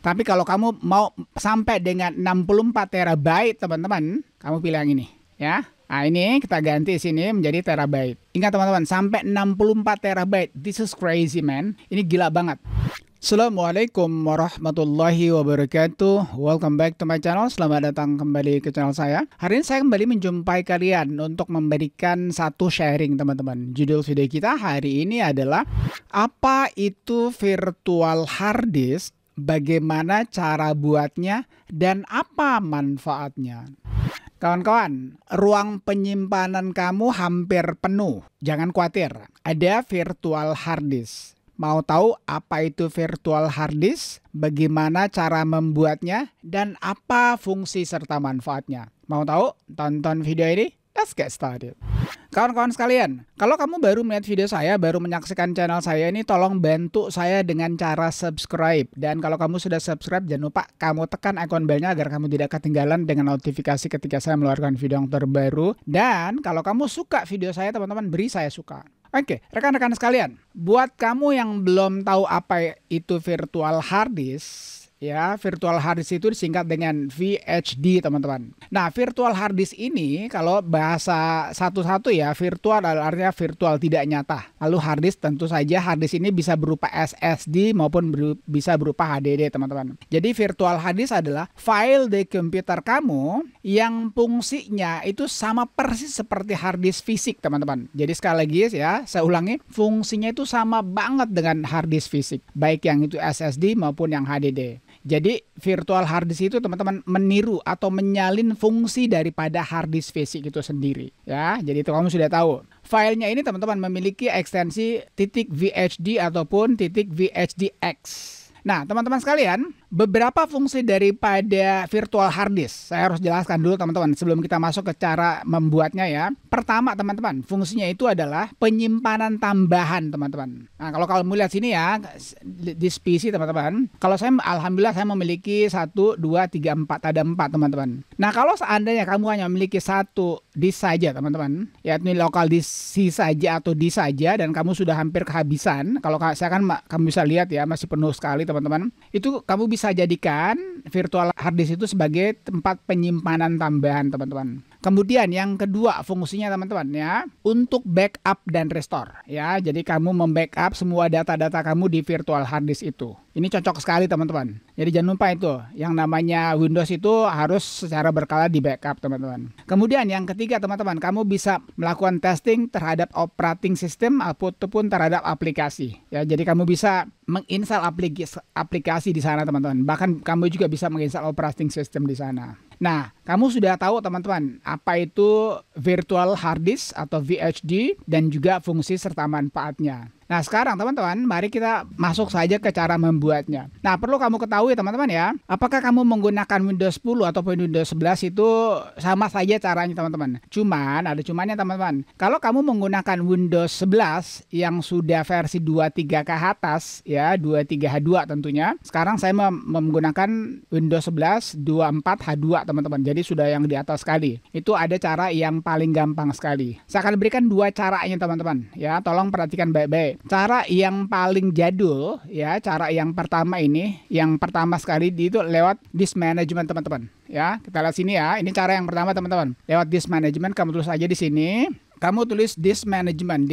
Tapi kalau kamu mau sampai dengan 64 terabyte teman-teman, kamu pilih yang ini ya. Nah ini kita ganti sini menjadi terabyte. Ingat teman-teman, sampai 64 terabyte. This is crazy man. Ini gila banget. Assalamualaikum warahmatullahi wabarakatuh. Welcome back to my channel. Selamat datang kembali ke channel saya. Hari ini saya kembali menjumpai kalian untuk memberikan satu sharing teman-teman. Judul video kita hari ini adalah apa itu virtual hard disk, bagaimana cara buatnya, dan apa manfaatnya. Kawan-kawan, ruang penyimpanan kamu hampir penuh. Jangan khawatir, ada virtual hard disk. Mau tahu apa itu virtual hard disk, bagaimana cara membuatnya, dan apa fungsi serta manfaatnya? Mau tahu? Tonton video ini. Let's get started. Kawan-kawan sekalian, kalau kamu baru melihat video saya, baru menyaksikan channel saya ini, tolong bantu saya dengan cara subscribe. Dan kalau kamu sudah subscribe, jangan lupa kamu tekan icon belnya agar kamu tidak ketinggalan dengan notifikasi ketika saya mengeluarkan video yang terbaru. Dan kalau kamu suka video saya, teman-teman, beri saya suka. Oke, rekan-rekan sekalian, buat kamu yang belum tahu apa itu virtual hard disk, ya, virtual hard disk itu disingkat dengan VHD, teman-teman. Nah, virtual hard disk ini kalau bahasa satu-satu ya, virtual artinya virtual, tidak nyata. Lalu hard disk tentu saja hard disk ini bisa berupa SSD maupun bisa berupa HDD, teman-teman. Jadi virtual hard disk adalah file di komputer kamu yang fungsinya itu sama persis seperti hard disk fisik, teman-teman. Jadi sekali lagi ya, saya ulangi, fungsinya itu sama banget dengan hard disk fisik, baik yang itu SSD maupun yang HDD. Jadi virtual hard disk itu teman-teman meniru atau menyalin fungsi daripada hard disk fisik itu sendiri ya. Jadi itu kamu sudah tahu. Filenya ini teman-teman memiliki ekstensi .VHD ataupun .VHDX. Nah, teman-teman sekalian, beberapa fungsi daripada virtual hard disk saya harus jelaskan dulu teman-teman sebelum kita masuk ke cara membuatnya ya. Pertama teman-teman, fungsinya itu adalah penyimpanan tambahan teman-teman. Nah, kalau kamu lihat sini ya, di PC teman-teman, kalau saya alhamdulillah saya memiliki 1, 2, 3, 4, ada 4 teman-teman. Nah, kalau seandainya kamu hanya memiliki satu disk saja teman-teman, yakni local disk C saja atau disk saja, dan kamu sudah hampir kehabisan, kalau saya kan kamu bisa lihat ya masih penuh sekali teman-teman, itu kamu bisa jadikan virtual hard disk itu sebagai tempat penyimpanan tambahan teman-teman. Kemudian yang kedua fungsinya teman-teman ya, untuk backup dan restore ya. Jadi kamu membackup semua data-data kamu di virtual hard disk itu. Ini cocok sekali teman-teman. Jadi jangan lupa itu, yang namanya Windows itu harus secara berkala di backup teman-teman. Kemudian yang ketiga teman-teman, kamu bisa melakukan testing terhadap operating system ataupun terhadap aplikasi ya. Jadi kamu bisa menginstal aplikasi di sana teman-teman. Bahkan kamu juga bisa menginstal operating system di sana. Nah, kamu sudah tahu teman-teman apa itu virtual hard disk atau VHD dan juga fungsi serta manfaatnya. Nah, sekarang teman-teman, mari kita masuk saja ke cara membuatnya. Nah, perlu kamu ketahui teman-teman ya, apakah kamu menggunakan Windows 10 ataupun Windows 11 itu sama saja caranya teman-teman. Cuman, ada cumannya teman-teman. Kalau kamu menggunakan Windows 11 yang sudah versi 23 ke atas ya, 23H2 tentunya. Sekarang saya menggunakan Windows 11 24H2 teman-teman. Jadi sudah yang di atas sekali. Itu ada cara yang paling gampang sekali. Saya akan berikan dua caranya teman-teman ya. Tolong perhatikan baik-baik. Cara yang paling jadul ya, cara yang pertama ini, yang pertama sekali itu lewat disk management teman-teman ya. Kita lihat sini ya, ini cara yang pertama teman-teman. Lewat disk management, kamu tulis aja di sini. Kamu tulis disk management.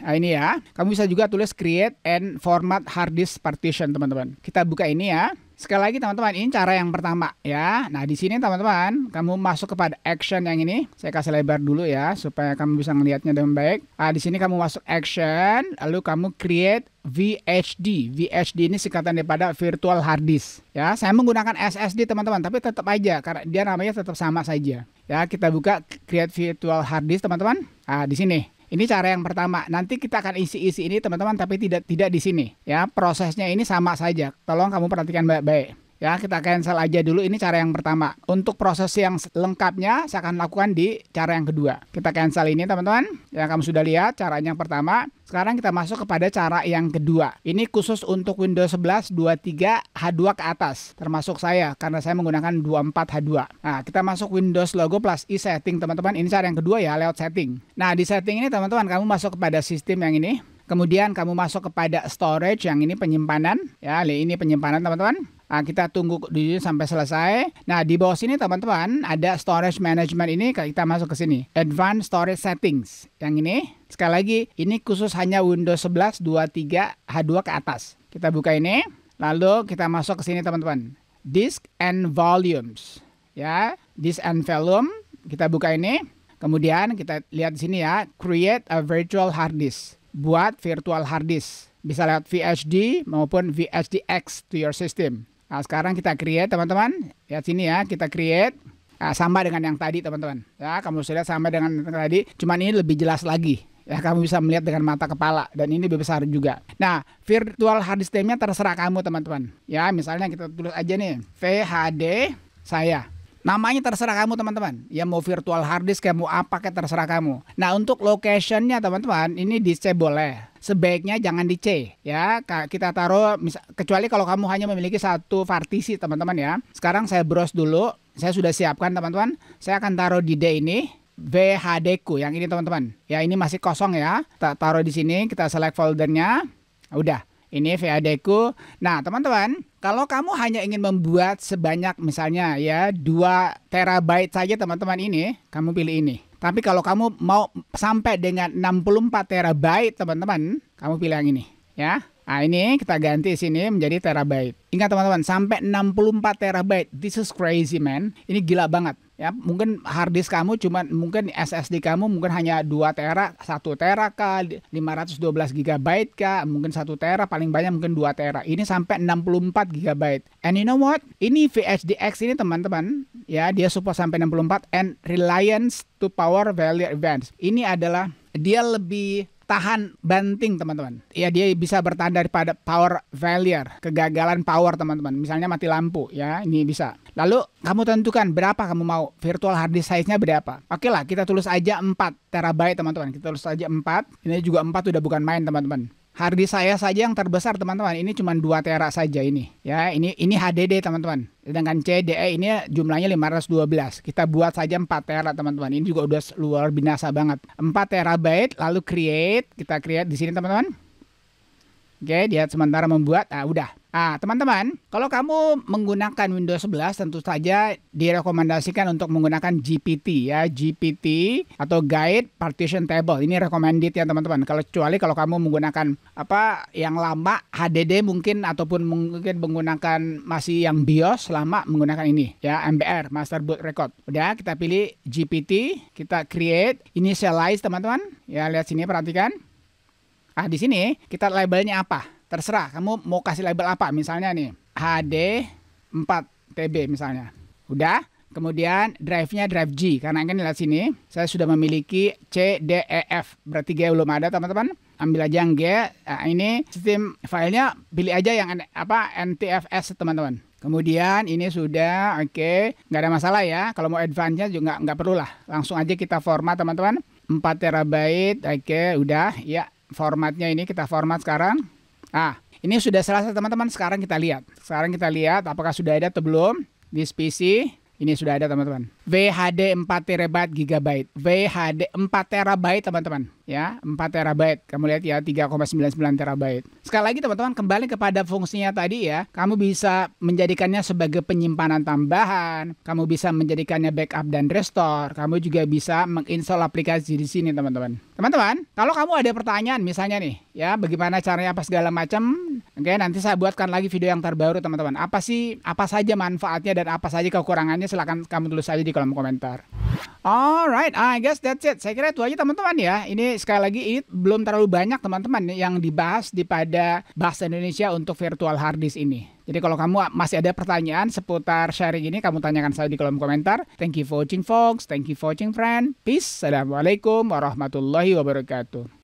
Nah, ini ya. Kamu bisa juga tulis create and format hard disk partition teman-teman. Kita buka ini ya. Sekali lagi teman-teman, ini cara yang pertama ya. Nah, di sini teman-teman, kamu masuk kepada action yang ini. Saya kasih lebar dulu ya supaya kamu bisa melihatnya dengan baik. Nah, di sini kamu masuk action, lalu kamu create VHD. VHD ini singkatan daripada virtual hard disk. Ya, saya menggunakan SSD teman-teman, tapi tetap aja karena dia namanya tetap sama saja. Ya, kita buka create virtual hard disk teman-teman. Nah, di sini. Ini cara yang pertama. Nanti kita akan isi-isi ini teman-teman, tapi tidak di sini. Ya, prosesnya ini sama saja. Tolong kamu perhatikan baik-baik. Ya, kita cancel aja dulu. Ini cara yang pertama. Untuk proses yang lengkapnya saya akan lakukan di cara yang kedua. Kita cancel ini teman-teman. Yang kamu sudah lihat caranya yang pertama. Sekarang kita masuk kepada cara yang kedua. Ini khusus untuk Windows 11 23H2 ke atas. Termasuk saya karena saya menggunakan 24H2. Nah, kita masuk Windows logo plus e-setting teman-teman. Ini cara yang kedua ya, lewat setting. Nah, di setting ini teman-teman kamu masuk kepada sistem yang ini. Kemudian kamu masuk kepada storage, yang ini penyimpanan. Ya, ini penyimpanan teman-teman. Nah, kita tunggu dulu sampai selesai. Nah, di bawah sini teman-teman ada storage management ini, kita masuk ke sini. Advanced storage settings. Yang ini, sekali lagi, ini khusus hanya Windows 11, 23, H2 ke atas. Kita buka ini, lalu kita masuk ke sini teman-teman. Disk and volumes. Ya, disk and volume. Kita buka ini. Kemudian kita lihat di sini ya, create a virtual hard disk. Buat virtual hard disk. Bisa lewat VHD maupun VHDX to your system. Nah, sekarang kita create teman-teman. Lihat sini ya, kita create. Nah, sama dengan yang tadi teman-teman. Ya, kamu sudah lihat sama dengan yang tadi. Cuman ini lebih jelas lagi. Ya, kamu bisa melihat dengan mata kepala. Dan ini lebih besar juga. Nah, virtual hard disk name-nya terserah kamu teman-teman. Ya, misalnya kita tulis aja nih. VHD saya. Namanya terserah kamu teman-teman. Ya, mau virtual hard disk, kayak mau apa kayak terserah kamu. Nah, untuk location-nya teman-teman, ini di C boleh. Sebaiknya jangan di C. Ya, kita taruh, kecuali kalau kamu hanya memiliki satu partisi teman-teman ya. Sekarang saya browse dulu. Saya sudah siapkan teman-teman. Saya akan taruh di D ini. VHD ku yang ini teman-teman. Ya, ini masih kosong ya. Kita taruh di sini, kita select foldernya. Udah. Ini VHD ku. Nah, teman-teman, kalau kamu hanya ingin membuat sebanyak misalnya ya 2 terabyte saja teman-teman ini, kamu pilih ini. Tapi kalau kamu mau sampai dengan 64 terabyte teman-teman, kamu pilih yang ini ya. Nah, ini kita ganti sini menjadi terabyte. Ingat teman-teman, sampai 64 terabyte. This is crazy man. Ini gila banget. Ya, mungkin hard disk kamu mungkin SSD kamu mungkin hanya 2 tera, 1 tera kah, 512 GB kah, mungkin 1 tera, paling banyak mungkin 2 tera. Ini sampai 64 GB. And you know what? Ini VHDX ini teman-teman, ya, dia support sampai 64 and reliance to power failure events. Ini adalah dia lebih tahan banting teman-teman. Ya, dia bisa bertahan daripada power failure, kegagalan power teman-teman. Misalnya mati lampu ya, ini bisa. Lalu kamu tentukan berapa kamu mau, virtual hard disk size-nya berapa. Oke lah, kita tulis aja 4 terabyte teman-teman. Kita tulis aja 4. Ini juga 4 udah bukan main teman-teman. Hard disk saya saja yang terbesar teman-teman, ini cuma 2 tera saja ini. Ya, ini HDD teman-teman. Sedangkan CDE ini jumlahnya 512. Kita buat saja 4 tera teman-teman. Ini juga udah luar biasa banget. 4 terabyte lalu create, kita create di sini teman-teman. Oke, dia sementara membuat. Ah, udah. Ah, teman-teman, kalau kamu menggunakan Windows 11 tentu saja direkomendasikan untuk menggunakan GPT ya, GPT atau Guide Partition Table. Ini recommended ya teman-teman. Kecuali kalau kamu menggunakan apa yang lama HDD mungkin ataupun mungkin menggunakan masih yang BIOS lama menggunakan ini ya, MBR Master Boot Record. Udah, kita pilih GPT, kita create, initialize teman-teman. Ya, lihat sini perhatikan. Ah, di sini kita labelnya apa? Terserah, kamu mau kasih label apa? Misalnya nih, HD 4 TB misalnya. Udah, kemudian drive-nya drive G. Karena kan lihat sini, saya sudah memiliki C, D, E, F. Berarti G belum ada teman-teman. Ambil aja yang G. Nah, ini sistem filenya, pilih aja yang apa NTFS teman-teman. Kemudian ini sudah, oke. Nggak ada masalah ya. Kalau mau advance-nya juga nggak perlu lah. Langsung aja kita format teman-teman. 4 terabyte, oke, udah. Ya, formatnya ini kita format sekarang. Ah, ini sudah selesai teman-teman. Sekarang kita lihat. Apakah sudah ada atau belum. This PC. Ini sudah ada teman-teman. VHD 4 terabyte gigabyte. VHD 4 terabyte teman-teman. Ya, 4 terabyte. Kamu lihat ya, 3,99 terabyte. Sekali lagi teman-teman, kembali kepada fungsinya tadi ya. Kamu bisa menjadikannya sebagai penyimpanan tambahan. Kamu bisa menjadikannya backup dan restore. Kamu juga bisa menginstall aplikasi di sini teman-teman. Teman-teman, kalau kamu ada pertanyaan misalnya nih, ya, bagaimana caranya apa segala macam. Oke, nanti saya buatkan lagi video yang terbaru teman-teman. Apa saja manfaatnya dan apa saja kekurangannya, silahkan kamu tulis saja di kolom komentar. Alright, I guess that's it. Saya kira itu aja teman-teman ya. Ini sekali lagi ini belum terlalu banyak teman-teman yang dibahas pada bahasa Indonesia untuk virtual hard disk ini. Jadi kalau kamu masih ada pertanyaan seputar sharing ini, kamu tanyakan saya di kolom komentar. Thank you for watching folks. Thank you for watching friend. Peace. Assalamualaikum warahmatullahi wabarakatuh.